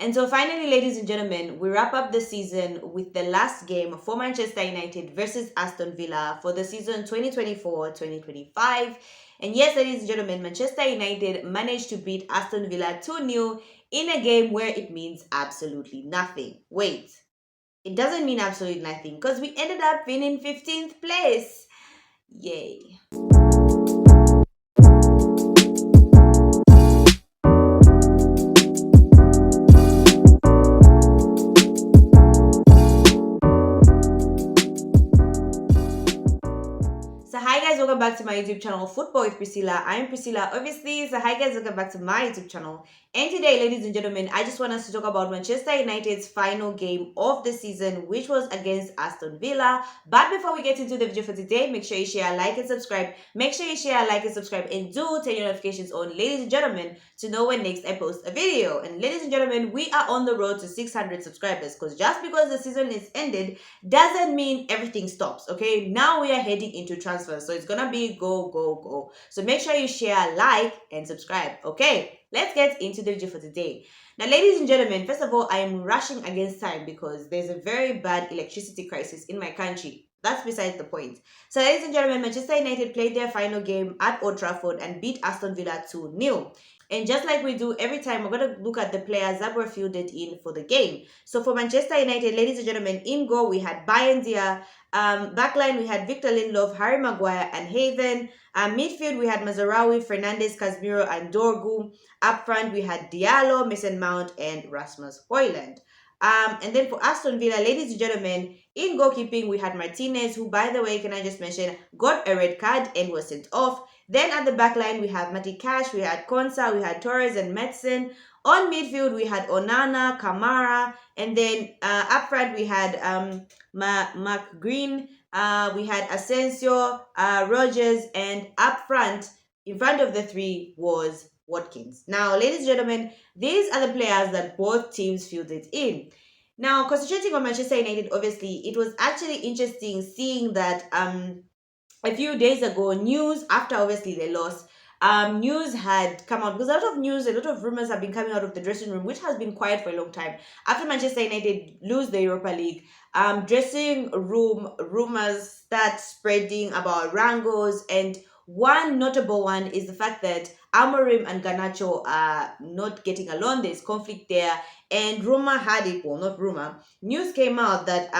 And so finally, ladies and gentlemen, we wrap up the season with the last game for Manchester United versus Aston Villa for the season 2024-2025. And yes, ladies and gentlemen, Manchester United managed to beat Aston Villa 2-0 in a game where it means absolutely nothing. Wait, it doesn't mean absolutely nothing because we ended up being in 15th place. Yay. So hi guys, welcome back to my YouTube channel, Football with Priscilla. I'm Priscilla, obviously. So hi guys, welcome back to my YouTube channel. And today, ladies and gentlemen, I just want us to talk about Manchester United's final game of the season, which was against Aston Villa. But before we get into the video for today, make sure you share, like, and subscribe. Make sure you share, like, and subscribe, and do turn your notifications on, ladies and gentlemen, to know when next I post a video. And ladies and gentlemen, we are on the road to 600 subscribers, because just because the season is ended doesn't mean everything stops. Okay, now we are heading into transfers, so it's gonna be go, go, go. So make sure you share, like, and subscribe. Okay, let's get into the video for today. Now, ladies and gentlemen, first of all, I am rushing against time because there's a very bad electricity crisis in my country. That's besides the point. So, ladies and gentlemen, Manchester United played their final game at Old Trafford and beat Aston Villa 2-0. And just like we do every time, we're going to look at the players that were fielded in for the game. So for Manchester United, ladies and gentlemen, in goal, we had Bayern Dia. Backline, we had Victor Lindelof, Harry Maguire, and Haven. Midfield, we had Mazarawi, Fernandes, Casemiro, and Dorgu. Up front, we had Diallo, Mason Mount, and Rasmus Højlund. And then for Aston Villa, ladies and gentlemen, in goalkeeping, we had Martinez, who, by the way, can I just mention, got a red card and was sent off. Then at the back line, we have Matty Cash, we had Konsa, we had Torres and Metzen. On midfield, we had Onana, Kamara, and then up front, we had Mark Green, we had Asensio, Rogers, and up front, in front of the three was Watkins. Now, ladies and gentlemen, these are the players that both teams fielded in. Now, concentrating on Manchester United, obviously, it was actually interesting seeing that a few days ago, news after obviously they lost, news had come out because a lot of news, a lot of rumors have been coming out of the dressing room, which has been quiet for a long time. After Manchester United lose the Europa League, dressing room rumors start spreading about wrangles, and one notable one is the fact that Amorim and Garnacho are not getting along. There's conflict there, and rumor had it, well, not rumor, news came out that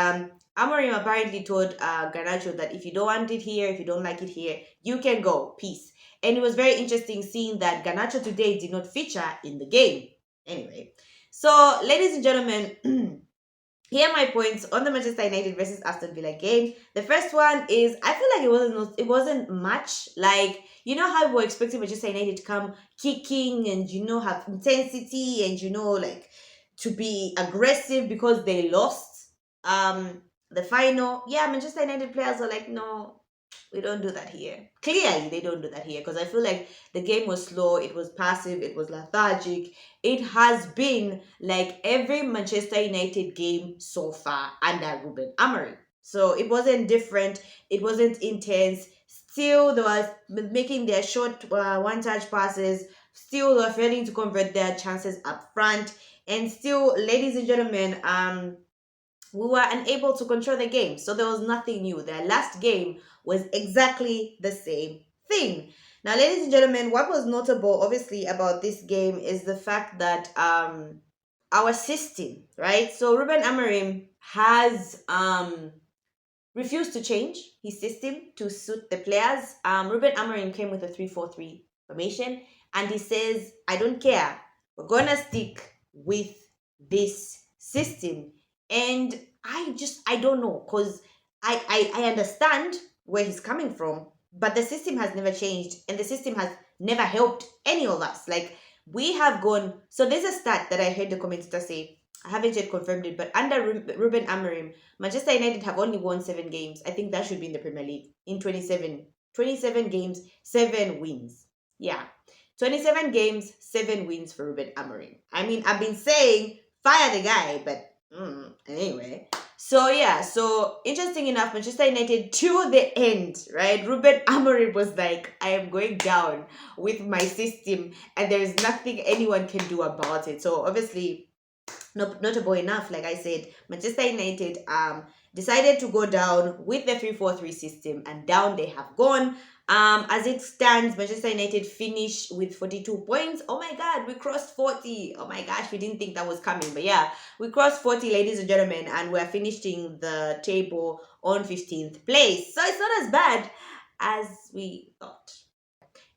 Amorim apparently told Garnacho that if you don't want it here, if you don't like it here, you can go. Peace. And it was very interesting seeing that Garnacho today did not feature in the game. Anyway, so ladies and gentlemen, here are my points on the Manchester United versus Aston Villa game. The first one is I feel like it wasn't much. Like, you know how we were expecting Manchester United to come kicking and have intensity and like to be aggressive because they lost the final. Yeah, Manchester United players are like, no, we don't do that here. Clearly, they don't do that here because I feel like the game was slow, it was passive, it was lethargic. It has been like every Manchester United game so far under Ruben Amorim. So it wasn't different, it wasn't intense. Still, they were making their short one-touch passes. Still, they were failing to convert their chances up front. And still, ladies and gentlemen, we were unable to control the game. So there was nothing new. Their last game was exactly the same thing. Now, ladies and gentlemen, what was notable, obviously, about this game is the fact that our system, right? So Ruben Amorim has refused to change his system to suit the players. Ruben Amorim came with a 3-4-3 formation, and he says, I don't care. We're going to stick with this system. And I don't know, because I understand where he's coming from, but the system has never changed and the system has never helped any of us. Like, we have gone, so there's a stat that I heard the commentator say, I haven't yet confirmed it, but under Ruben Amorim, Manchester United have only won 7 games. I think that should be in the Premier League in 27 games, 7 wins. Yeah, 27 games, 7 wins for Ruben Amorim. I mean, I've been saying fire the guy, but anyway. So yeah, so interesting enough, Manchester United to the end, right? Ruben Amorim was like, I am going down with my system and there is nothing anyone can do about it. So obviously notable enough, like I said, Manchester United decided to go down with the 3-4-3 system, and down they have gone. As it stands, Manchester United finished with 42 points. Oh my God, we crossed 40. Oh my gosh, we didn't think that was coming. But yeah, we crossed 40, ladies and gentlemen, and we're finishing the table on 15th place. So it's not as bad as we thought.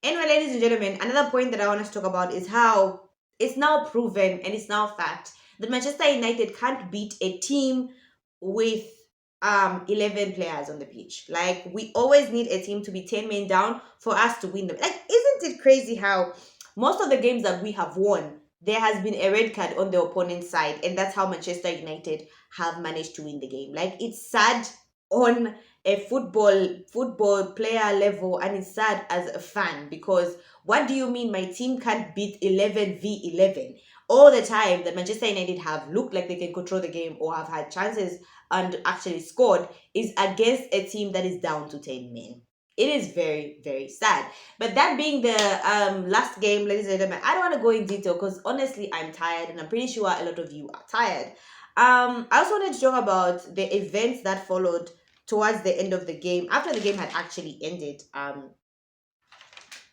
Anyway, ladies and gentlemen, another point that I want to talk about is how it's now proven and it's now fact that Manchester United can't beat a team with 11 players on the pitch. Like, we always need a team to be 10 men down for us to win them. Like, isn't it crazy how most of the games that we have won, there has been a red card on the opponent's side, and that's how Manchester United have managed to win the game. Like, it's sad on a football player level, and it's sad as a fan, because what do you mean my team can't beat 11v11? All the time that Manchester United have looked like they can control the game or have had chances and actually scored is against a team that is down to 10 men. It is very, very sad. But that being the last game, ladies and gentlemen, I don't want to go in detail because honestly I'm tired, and I'm pretty sure a lot of you are tired. I also wanted to talk about the events that followed towards the end of the game, after the game had actually ended,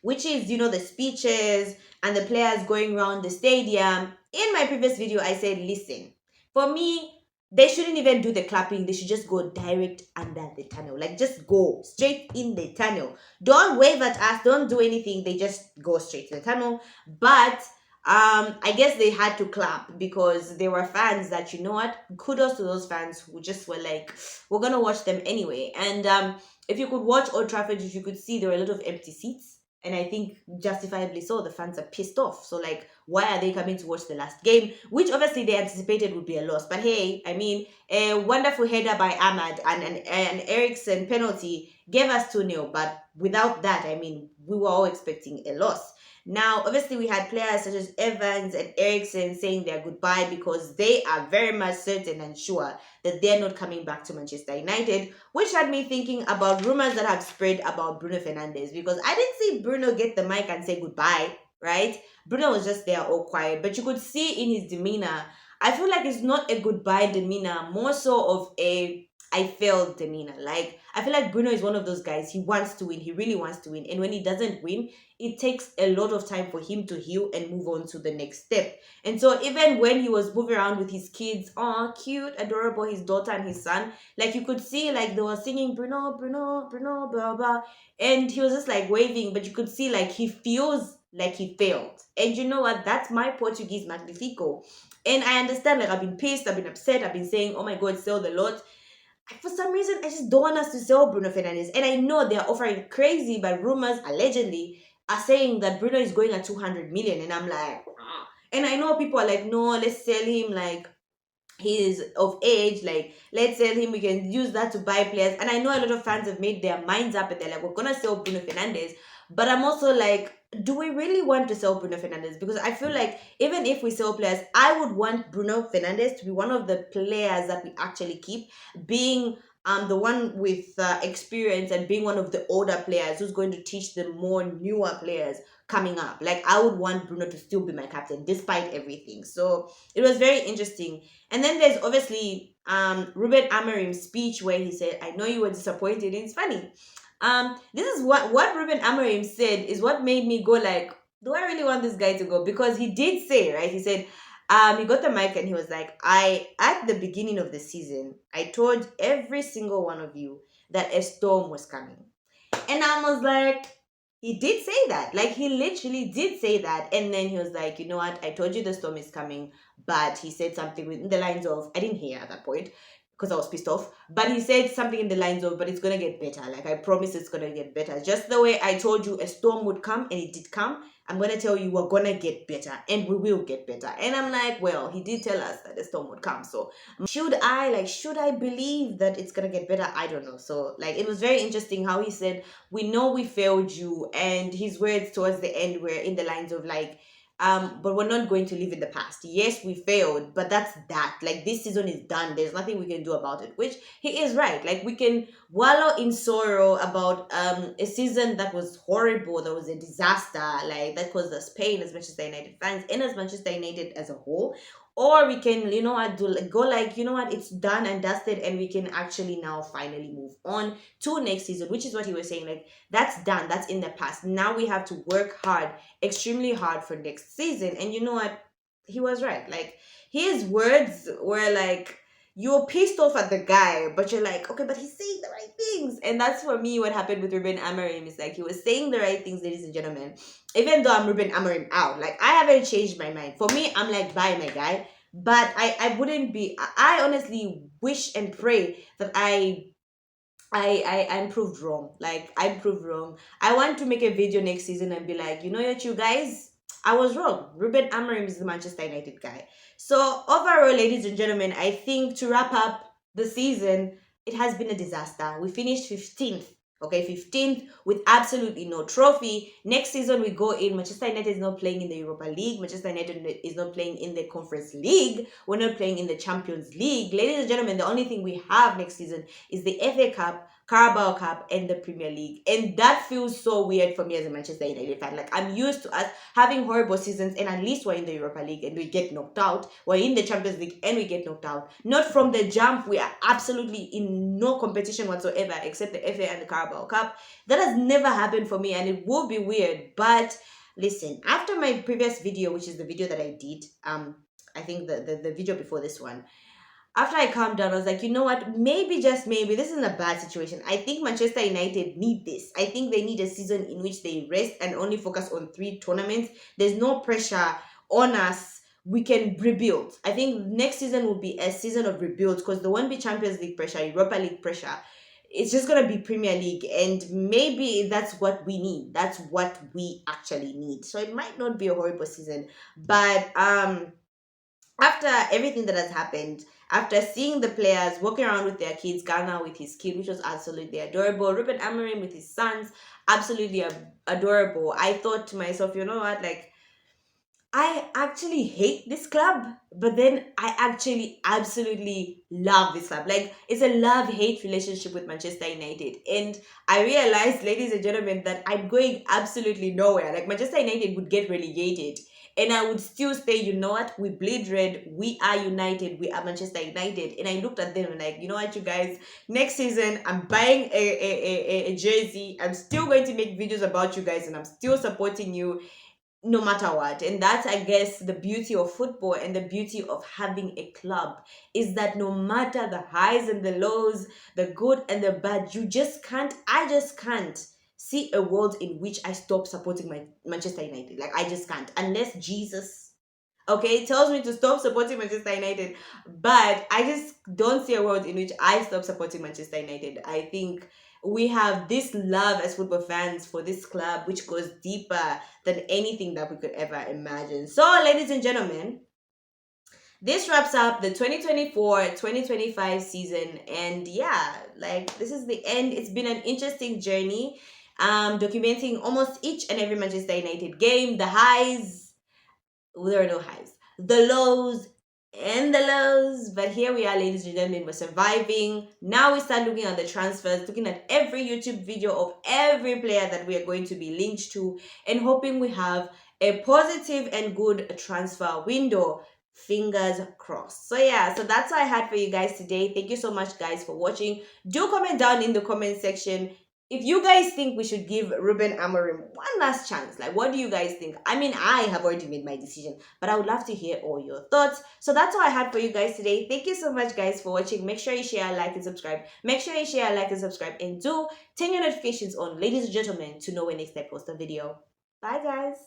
which is, the speeches and the players going around the stadium. In my previous video, I said, listen, for me, they shouldn't even do the clapping. They should just go direct under the tunnel. Like, just go straight in the tunnel. Don't wave at us. Don't do anything. They just go straight to the tunnel. But I guess they had to clap because there were fans that, you know what, kudos to those fans who just were like, we're gonna watch them anyway. And if you could watch Old Trafford, if you could see, there were a lot of empty seats, and I think justifiably so. The fans are pissed off, so like, why are they coming to watch the last game, which obviously they anticipated would be a loss? But hey, I mean, a wonderful header by Ahmad and an Ericsson penalty gave us 2-0, but without that, I mean, we were all expecting a loss. Now, obviously, we had players such as Evans and Ericsson saying their goodbye because they are very much certain and sure that they're not coming back to Manchester United, which had me thinking about rumors that have spread about Bruno Fernandes, because I didn't see Bruno get the mic and say goodbye, right? Bruno was just there all quiet, but you could see in his demeanor, I feel like it's not a goodbye demeanor, more so of a I failed demeanor. Like, I feel like Bruno is one of those guys. He wants to win. He really wants to win. And when he doesn't win, it takes a lot of time for him to heal and move on to the next step. And so even when he was moving around with his kids, oh, cute, adorable, his daughter and his son, like, you could see like they were singing Bruno, Bruno, Bruno, blah, blah. And he was just like waving, but you could see like he feels like he failed. And you know what? That's my Portuguese magnifico. And I understand, like, I've been pissed, I've been upset, I've been saying, oh my God, sell the lot. For some reason, I just don't want us to sell Bruno Fernandes. And I know they're offering crazy, but rumors allegedly are saying that Bruno is going at 200 million. And I'm like, ah. And I know people are like, no, let's sell him, like, he's of age, like, let's sell him, we can use that to buy players. And I know a lot of fans have made their minds up and they're like, we're gonna sell Bruno Fernandes. But I'm also like, do we really want to sell Bruno Fernandes? Because I feel like even if we sell players, I would want Bruno Fernandes to be one of the players that we actually keep, being the one with experience and being one of the older players who's going to teach the more newer players coming up. Like, I would want Bruno to still be my captain despite everything. So it was very interesting. And then there's obviously Ruben Amorim's speech where he said, I know you were disappointed. It's funny. This is what Ruben Amorim said is what made me go like, do I really want this guy to go? Because he did say, right? He said, he got the mic and he was like, at the beginning of the season, I told every single one of you that a storm was coming. And I was like, he did say that. Like, he literally did say that. And then he was like, you know what? I told you the storm is coming. But he said something in the lines of, I didn't hear at that point because I was pissed off. But he said something in the lines of, but it's going to get better. Like, I promise it's going to get better. Just the way I told you a storm would come, and it did come. I'm going to tell you we're going to get better, and we will get better. And I'm like, well, he did tell us that the storm would come. So should I believe that it's going to get better? I don't know. So, like, it was very interesting how he said, we know we failed you. And his words towards the end were in the lines of like, but we're not going to live in the past. Yes, we failed, but that's that. Like, this season is done. There's nothing we can do about it, which he is right. Like, we can wallow in sorrow about a season that was horrible, that was a disaster, like, that caused us pain as Manchester United fans and as Manchester United as a whole. or we can, you know what, go like, you know what, it's done and dusted, and we can actually now finally move on to next season, which is what he was saying. Like, that's done, that's in the past. Now we have to work hard, extremely hard for next season. And you know what? He was right. Like, his words were like, you're pissed off at the guy, but you're like, okay, but he's saying the right things. And that's for me what happened with Ruben Amorim. Is like, he was saying the right things, ladies and gentlemen. Even though I'm Ruben Amorim out, like, I haven't changed my mind. For me, I'm like, bye, my guy. But I wouldn't be. I honestly wish and pray that I'm proved wrong. Like, I'm proved wrong. I want to make a video next season and be like, you know what, you guys, I was wrong. Ruben Amorim is the Manchester United guy. So overall, ladies and gentlemen, I think to wrap up the season, it has been a disaster. We finished 15th. Okay, 15th with absolutely no trophy. Next season we go in. Manchester United is not playing in the Europa League. Manchester United is not playing in the Conference League. We're not playing in the Champions League. Ladies and gentlemen, the only thing we have next season is the FA Cup, Carabao Cup, and the Premier League. And that feels so weird for me as a Manchester United fan. Like, I'm used to us having horrible seasons, and at least we're in the Europa League and we get knocked out. We're in the Champions League and we get knocked out. Not from the jump. We are absolutely in no competition whatsoever except the FA and the Carabao Cup. That has never happened for me, and it will be weird. But listen, after my previous video, which is the video that I did, I think the video before this one, after I calmed down, I was like, you know what? Maybe, just maybe, this isn't a bad situation. I think Manchester United need this. I think they need a season in which they rest and only focus on 3 tournaments. There's no pressure on us. We can rebuild. I think next season will be a season of rebuild, because there won't be Champions League pressure, Europa League pressure. It's just going to be Premier League, and maybe that's what we need. That's what we actually need. So it might not be a horrible season, but after everything that has happened, after seeing the players walking around with their kids, Ghana with his kid, which was absolutely adorable, Ruben Amorim with his sons, absolutely adorable, I thought to myself, you know what, like, I actually hate this club, but then I actually absolutely love this club. Like, it's a love-hate relationship with Manchester United. And I realized, ladies and gentlemen, that I'm going absolutely nowhere. Like, Manchester United would get relegated, and I would still say, you know what, we bleed red, we are united, we are Manchester United. And I looked at them and like, you know what, you guys, next season I'm buying a jersey. I'm still going to make videos about you guys, and I'm still supporting you no matter what. And that's, I guess, the beauty of football and the beauty of having a club, is that no matter the highs and the lows, the good and the bad, you just can't, I just can't see a world in which I stop supporting my Manchester United. Like, I just can't, unless Jesus, okay, tells me to stop supporting Manchester United. But I just don't see a world in which I stop supporting Manchester United. I think we have this love as football fans for this club, which goes deeper than anything that we could ever imagine. So, ladies and gentlemen, this wraps up the 2024-2025 season. And yeah, like, this is the end. It's been an interesting journey, documenting almost each and every Manchester United game, the highs, there are no highs, the lows, and the lows. But here we are, ladies and gentlemen, we're surviving. Now we start looking at the transfers, looking at every YouTube video of every player that we are going to be linked to, and hoping we have a positive and good transfer window. Fingers crossed. So yeah, so that's what I had for you guys today. Thank you so much, guys, for watching. Do comment down in the comment section if you guys think we should give Ruben Amorim one last chance. Like, what do you guys think? I mean, I have already made my decision, but I would love to hear all your thoughts. So that's all I had for you guys today. Thank you so much, guys, for watching. Make sure you share, like, and subscribe. Make sure you share, like, and subscribe, and do turn your notifications on, ladies and gentlemen, to know when next I post a video. Bye, guys.